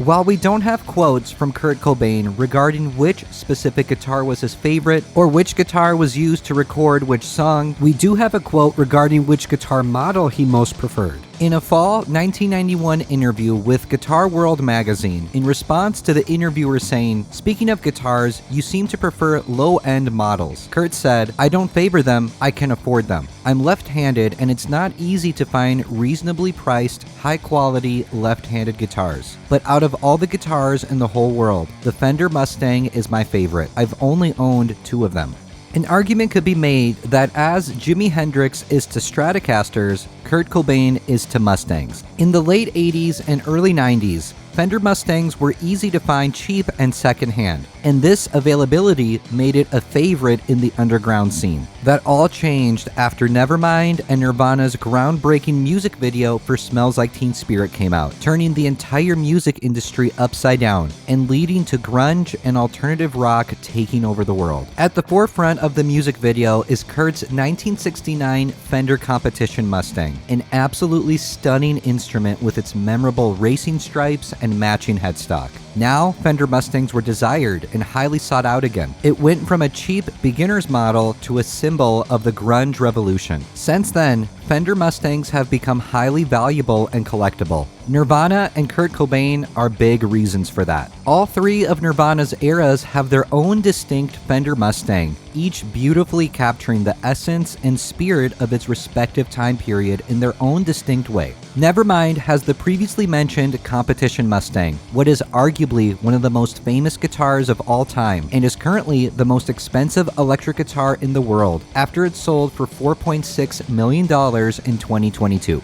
while we don't have quotes from Kurt Cobain regarding which specific guitar was his favorite or which guitar was used to record which song, we do have a quote regarding which guitar model he most preferred. In a fall 1991 interview with Guitar World magazine, in response to the interviewer saying, "Speaking of guitars, you seem to prefer low-end models," Kurt said, "I don't favor them, I can afford them. I'm left-handed and it's not easy to find reasonably priced, high-quality left-handed guitars. But out of all the guitars in the whole world, the Fender Mustang is my favorite. I've only owned 2 of them." An argument could be made that as Jimi Hendrix is to Stratocasters, Kurt Cobain is to Mustangs. In the late 80s and early 90s, Fender Mustangs were easy to find cheap and secondhand, and this availability made it a favorite in the underground scene. That all changed after Nevermind and Nirvana's groundbreaking music video for Smells Like Teen Spirit came out, turning the entire music industry upside down and leading to grunge and alternative rock taking over the world. At the forefront of the music video is Kurt's 1969 Fender Competition Mustang, an absolutely stunning instrument with its memorable racing stripes and matching headstock. Now, Fender Mustangs were desired and highly sought out again. It went from a cheap beginner's model to a symbol of the grunge revolution. Since then, Fender Mustangs have become highly valuable and collectible. Nirvana and Kurt Cobain are big reasons for that. All 3 of Nirvana's eras have their own distinct Fender Mustang, each beautifully capturing the essence and spirit of its respective time period in their own distinct way. Nevermind has the previously mentioned Competition Mustang, what is arguably one of the most famous guitars of all time, and is currently the most expensive electric guitar in the world, after it sold for $4.6 million in 2022.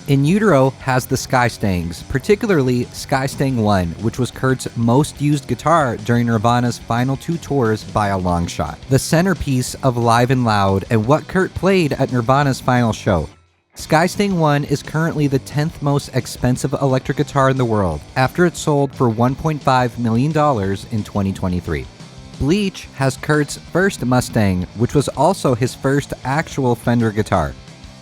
In Utero has the Skystangs, particularly Skystang 1, which was Kurt's most used guitar during Nirvana's final 2 tours by a long shot. The centerpiece of Live and Loud and what Kurt played at Nirvana's final show. Skystang 1 is currently the 10th most expensive electric guitar in the world, after it sold for $1.5 million in 2023. Bleach has Kurt's first Mustang, which was also his first actual Fender guitar.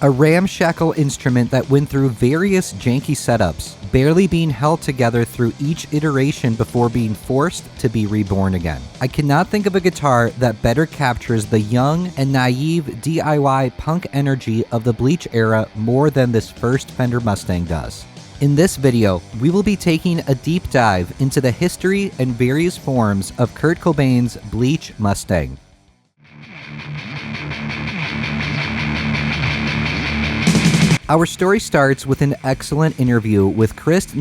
A ramshackle instrument that went through various janky setups, barely being held together through each iteration before being forced to be reborn again. I cannot think of a guitar that better captures the young and naive DIY punk energy of the Bleach era more than this first Fender Mustang does. In this video, we will be taking a deep dive into the history and various forms of Kurt Cobain's Bleach Mustang. Our story starts with an excellent interview with Krist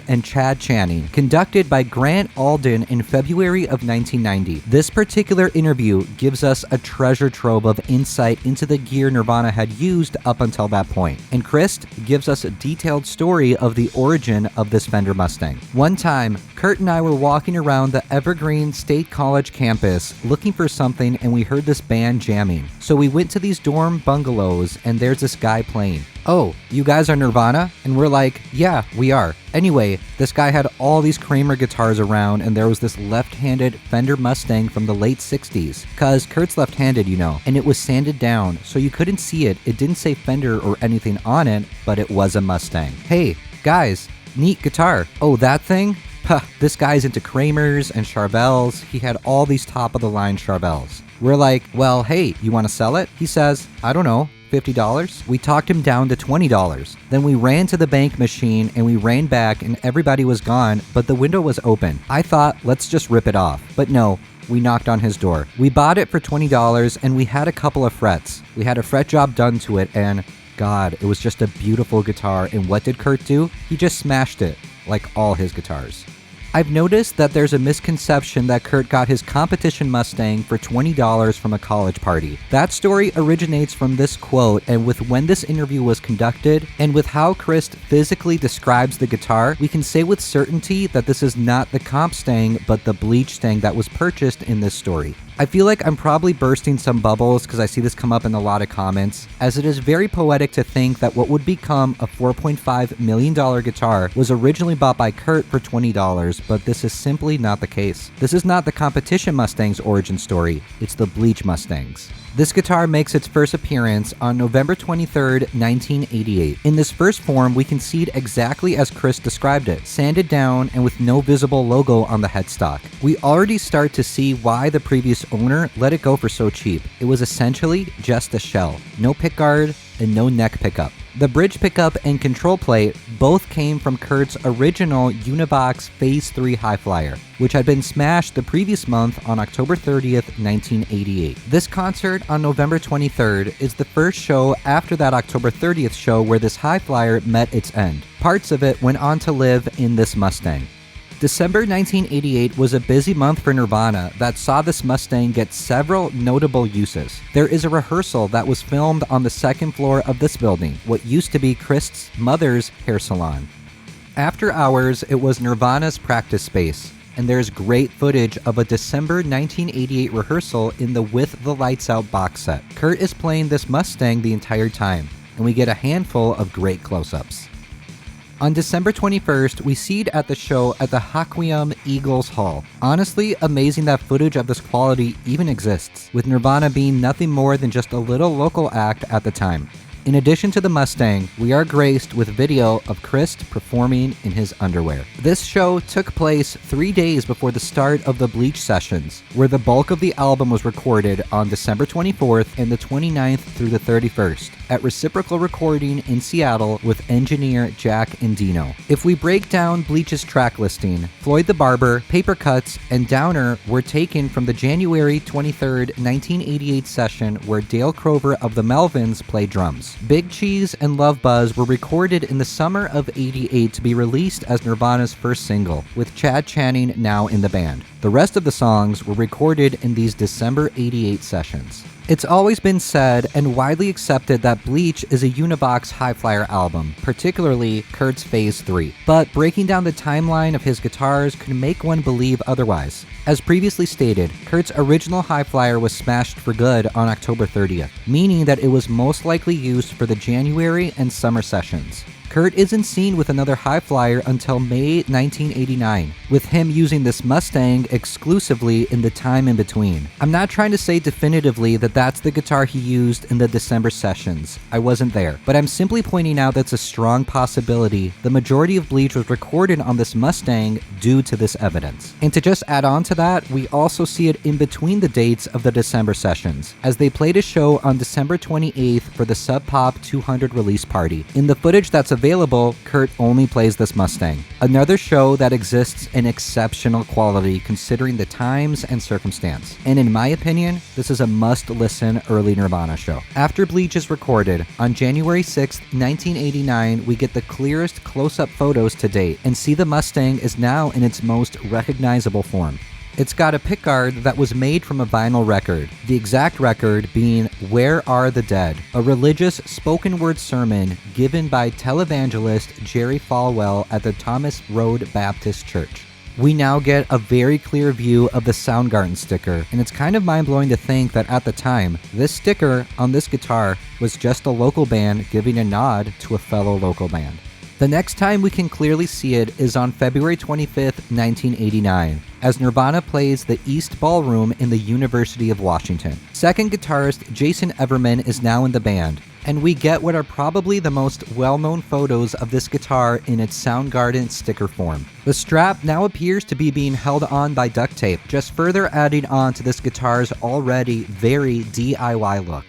and Chad Channing, conducted by Grant Alden in February of 1990. This particular interview gives us a treasure trove of insight into the gear Nirvana had used up until that point, and Krist gives us a detailed story of the origin of this Fender Mustang. One time, Kurt and I were walking around the Evergreen State College campus looking for something, and we heard this band jamming. So we went to these dorm bungalows, and there's this guy playing. "Oh, you guys are Nirvana?" And we're like, "Yeah, we are." Anyway, this guy had all these Kramer guitars around, and there was this left-handed Fender Mustang from the late 60s. Cause Kurt's left-handed, you know, and it was sanded down, so you couldn't see it. It didn't say Fender or anything on it, but it was a Mustang. "Hey, guys, neat guitar." "Oh, that thing? Huh, this guy's into Kramers and Charvels. He had all these top-of-the-line Charvels." We're like, "Well, hey, you want to sell it?" He says, "I don't know, $50? We talked him down to $20. Then we ran to the bank machine and we ran back and everybody was gone, but the window was open. I thought, let's just rip it off. But no, we knocked on his door. We bought it for $20 and we had a couple of frets. We had a fret job done to it, and God, it was just a beautiful guitar. And what did Kurt do? He just smashed it, like all his guitars. I've noticed that there's a misconception that Kurt got his Competition Mustang for $20 from a college party. That story originates from this quote, and with when this interview was conducted, and with how Krist physically describes the guitar, we can say with certainty that this is not the Comp Stang, but the Bleach Stang that was purchased in this story. I feel like I'm probably bursting some bubbles because I see this come up in a lot of comments, as it is very poetic to think that what would become a $4.5 million guitar was originally bought by Kurt for $20, but this is simply not the case. This is not the competition Mustang's origin story, it's the Bleach Mustangs. This guitar makes its first appearance on November 23, 1988. In this first form, we can see it exactly as Krist described it, sanded down and with no visible logo on the headstock. We already start to see why the previous owner let it go for so cheap. It was essentially just a shell, no pickguard and no neck pickup. The bridge pickup and control plate both came from Kurt's original Univox Phase 3 High Flyer, which had been smashed the previous month on October 30th, 1988. This concert on November 23rd is the first show after that October 30th show where this High Flyer met its end. Parts of it went on to live in this Mustang. December 1988 was a busy month for Nirvana that saw this Mustang get several notable uses. There is a rehearsal that was filmed on the second floor of this building, what used to be Krist's mother's hair salon. After hours, it was Nirvana's practice space, and there's great footage of a December 1988 rehearsal in the With the Lights Out box set. Kurt is playing this Mustang the entire time, and we get a handful of great close-ups. On December 21st, we see it at the show at the Haquim Eagles Hall. Honestly, amazing that footage of this quality even exists, with Nirvana being nothing more than just a little local act at the time. In addition to the Mustang, we are graced with video of Krist performing in his underwear. This show took place 3 days before the start of the Bleach sessions, where the bulk of the album was recorded on December 24th and the 29th through the 31st, at Reciprocal Recording in Seattle with engineer Jack Endino. If we break down Bleach's track listing, Floyd the Barber, Paper Cuts, and Downer were taken from the January 23rd, 1988 session where Dale Crover of the Melvins played drums. Big Cheese and Love Buzz were recorded in the summer of '88 to be released as Nirvana's first single, with Chad Channing now in the band. The rest of the songs were recorded in these December '88 sessions. It's always been said and widely accepted that Bleach is a Univox High Flyer album, particularly Kurt's Phase 3. But breaking down the timeline of his guitars could make one believe otherwise. As previously stated, Kurt's original High Flyer was smashed for good on October 30th, meaning that it was most likely used for the January and summer sessions. Kurt isn't seen with another High Flyer until May 1989, with him using this Mustang exclusively in the time in between. I'm not trying to say definitively that that's the guitar he used in the December sessions. I wasn't there, but I'm simply pointing out that's a strong possibility the majority of Bleach was recorded on this Mustang due to this evidence. And to just add on to that, we also see it in between the dates of the December sessions, as they played a show on December 28th for the Sub Pop 200 release party. In the footage that's available, Kurt only plays this Mustang. Another show that exists in exceptional quality considering the times and circumstance. And in my opinion, this is a must-listen early Nirvana show. After Bleach is recorded, on January 6th, 1989, we get the clearest close-up photos to date and see the Mustang is now in its most recognizable form. It's got a pickguard that was made from a vinyl record, the exact record being Where Are the Dead, a religious spoken word sermon given by televangelist Jerry Falwell at the Thomas Road Baptist Church. We now get a very clear view of the Soundgarden sticker, and it's kind of mind-blowing to think that at the time, this sticker on this guitar was just a local band giving a nod to a fellow local band. The next time we can clearly see it is on February 25th, 1989, as Nirvana plays the East Ballroom in the University of Washington. Second guitarist Jason Everman is now in the band, and we get what are probably the most well-known photos of this guitar in its Soundgarden sticker form. The strap now appears to be being held on by duct tape, just further adding on to this guitar's already very DIY look.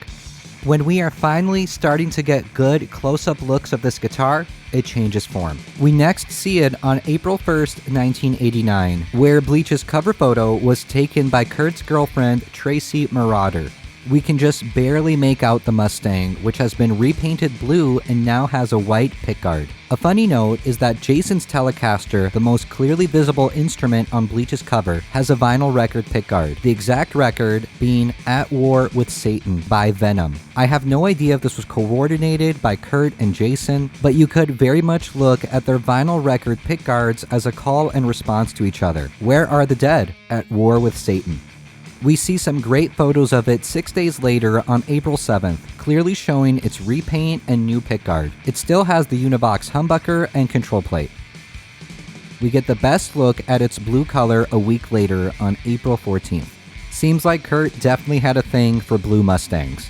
When we are finally starting to get good close-up looks of this guitar, it changes form. We next see it on April 1st, 1989, where Bleach's cover photo was taken by Kurt's girlfriend, Tracy Marauder. We can just barely make out the Mustang, which has been repainted blue and now has a white pickguard. A funny note is that Jason's Telecaster, the most clearly visible instrument on Bleach's cover, has a vinyl record pickguard, the exact record being At War with Satan by Venom. I have no idea if this was coordinated by Kurt and Jason, but you could very much look at their vinyl record pickguards as a call and response to each other. Where are the dead? At War with Satan. We see some great photos of it 6 days later on April 7th, clearly showing its repaint and new pickguard. It still has the Univox humbucker and control plate. We get the best look at its blue color a week later on April 14th. Seems like Kurt definitely had a thing for blue Mustangs.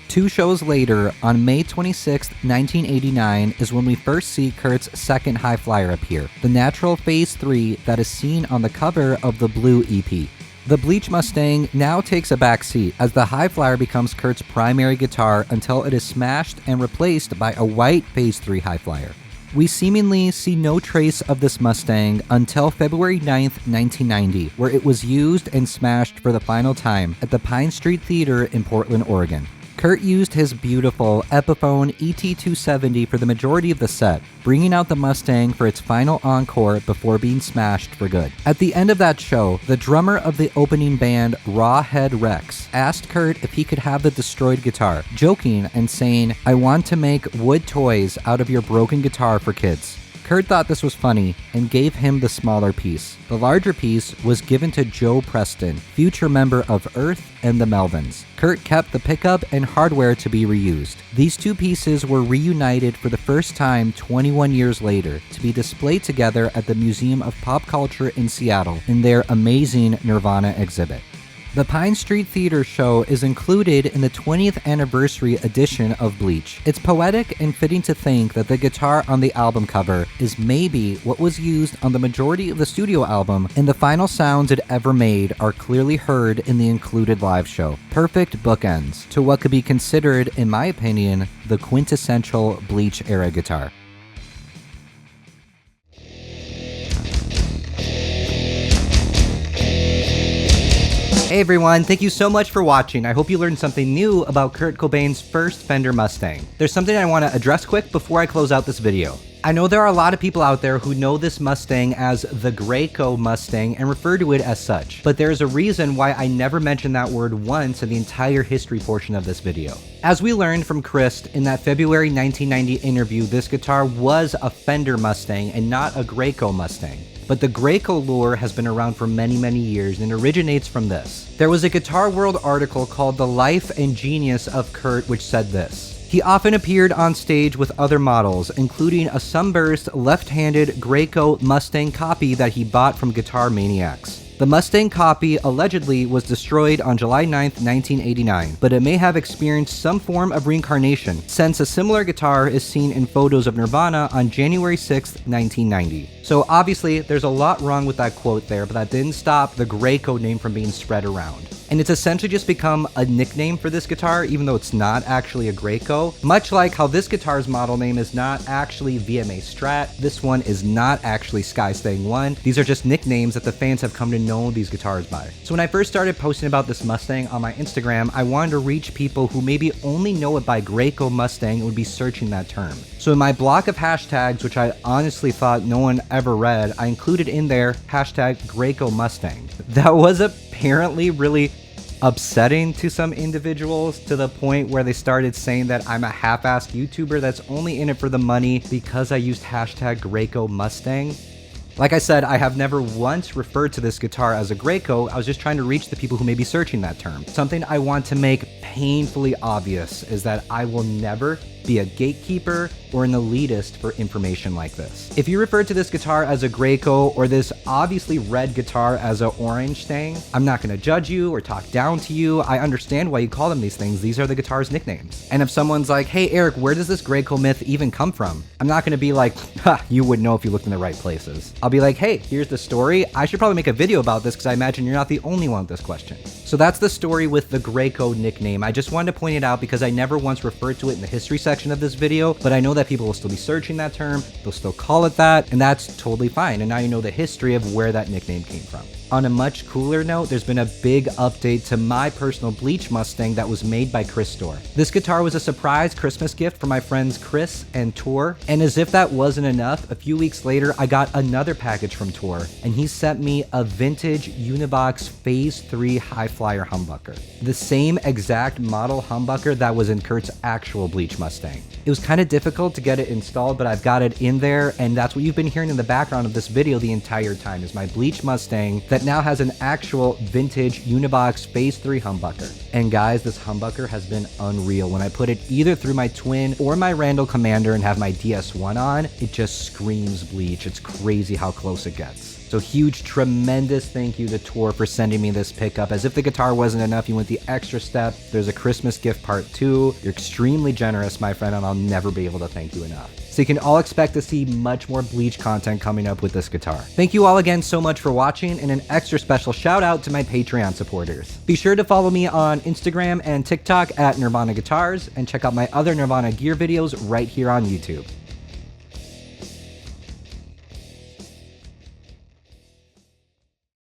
2 shows later, on May 26, 1989, is when we first see Kurt's second high flyer appear, the Natural Phase 3 that is seen on the cover of the Blue EP. The Bleach Mustang now takes a back seat as the high flyer becomes Kurt's primary guitar until it is smashed and replaced by a white Phase 3 high flyer. We seemingly see no trace of this Mustang until February 9th, 1990, where it was used and smashed for the final time at the Pine Street Theater in Portland, Oregon. Kurt used his beautiful Epiphone ET270 for the majority of the set, bringing out the Mustang for its final encore before being smashed for good. At the end of that show, the drummer of the opening band, Rawhead Rex, asked Kurt if he could have the destroyed guitar, joking and saying, "I want to make wood toys out of your broken guitar for kids." Kurt thought this was funny and gave him the smaller piece. The larger piece was given to Joe Preston, future member of Earth and the Melvins. Kurt kept the pickup and hardware to be reused. These 2 pieces were reunited for the first time 21 years later to be displayed together at the Museum of Pop Culture in Seattle in their amazing Nirvana exhibit. The Pine Street Theater show is included in the 20th anniversary edition of Bleach. It's poetic and fitting to think that the guitar on the album cover is maybe what was used on the majority of the studio album, and the final sounds it ever made are clearly heard in the included live show. Perfect bookends to what could be considered, in my opinion, the quintessential Bleach era guitar. Hey everyone, thank you so much for watching. I hope you learned something new about Kurt Cobain's first Fender Mustang. There's something I want to address quick before I close out this video. I know there are a lot of people out there who know this Mustang as the Greco Mustang and refer to it as such, but there's a reason why I never mentioned that word once in the entire history portion of this video. As we learned from Krist in that February 1990 interview, this guitar was a Fender Mustang and not a Greco Mustang. But the Greco lore has been around for many, many years and originates from this. There was a Guitar World article called The Life and Genius of Kurt, which said this: he often appeared on stage with other models, including a sunburst left-handed Greco Mustang copy that he bought from Guitar Maniacs. The Mustang copy allegedly was destroyed on July 9th, 1989, but it may have experienced some form of reincarnation, since a similar guitar is seen in photos of Nirvana on January 6th, 1990. So obviously, there's a lot wrong with that quote there, but that didn't stop the Greco name from being spread around. And it's essentially just become a nickname for this guitar, even though it's not actually a Greco. Much like how this guitar's model name is not actually VMA Strat, this one is not actually Skystang 1. These are just nicknames that the fans have come to know these guitars by. So when I first started posting about this Mustang on my Instagram, I wanted to reach people who maybe only know it by Greco Mustang and would be searching that term. So in my block of hashtags, which I honestly thought no one ever read, I included in there hashtag Greco Mustang. That was apparently really upsetting to some individuals, to the point where they started saying that I'm a half-assed YouTuber that's only in it for the money because I used hashtag Greco Mustang. Like I said, I have never once referred to this guitar as a Greco. I was just trying to reach the people who may be searching that term. Something I want to make painfully obvious is that I will never be a gatekeeper or an elitist for information like this. If you refer to this guitar as a Greco or this obviously red guitar as a orange thing, I'm not gonna judge you or talk down to you. I understand why you call them these things. These are the guitar's nicknames. And if someone's like, hey Eric, where does this Greco myth even come from? I'm not gonna be like, ha, you would know if you looked in the right places. I'll be like, hey, here's the story. I should probably make a video about this because I imagine you're not the only one with this question. So that's the story with the Greco nickname. I just wanted to point it out because I never once referred to it in the history section of this video, but I know that people will still be searching that term, they'll still call it that, and that's totally fine. And now you know the history of where that nickname came from. On a much cooler note, there's been a big update to my personal Bleach Mustang that was made by Krist store. This guitar was a surprise Christmas gift for my friends Krist and Tor, and as if that wasn't enough, a few weeks later I got another package from Tor, and he sent me a vintage Univox Phase 3 High Flyer humbucker. The same exact model humbucker that was in Kurt's actual Bleach Mustang. It was kind of difficult to get it installed, but I've got it in there, and that's what you've been hearing in the background of this video the entire time, is my Bleach Mustang that now has an actual vintage Univox Phase 3 humbucker. And guys, this humbucker has been unreal. When I put it either through my twin or my Randall Commander and have my DS1 on, it just screams Bleach. It's crazy how close it gets. So huge, tremendous thank you to Tor for sending me this pickup. As if the guitar wasn't enough, you went the extra step. There's a Christmas gift part 2. You're extremely generous, my friend, and I'll never be able to thank you enough. So you can all expect to see much more Bleach content coming up with this guitar. Thank you all again so much for watching, and an extra special shout out to my Patreon supporters. Be sure to follow me on Instagram and TikTok at Nirvana Guitars, and check out my other Nirvana gear videos right here on YouTube.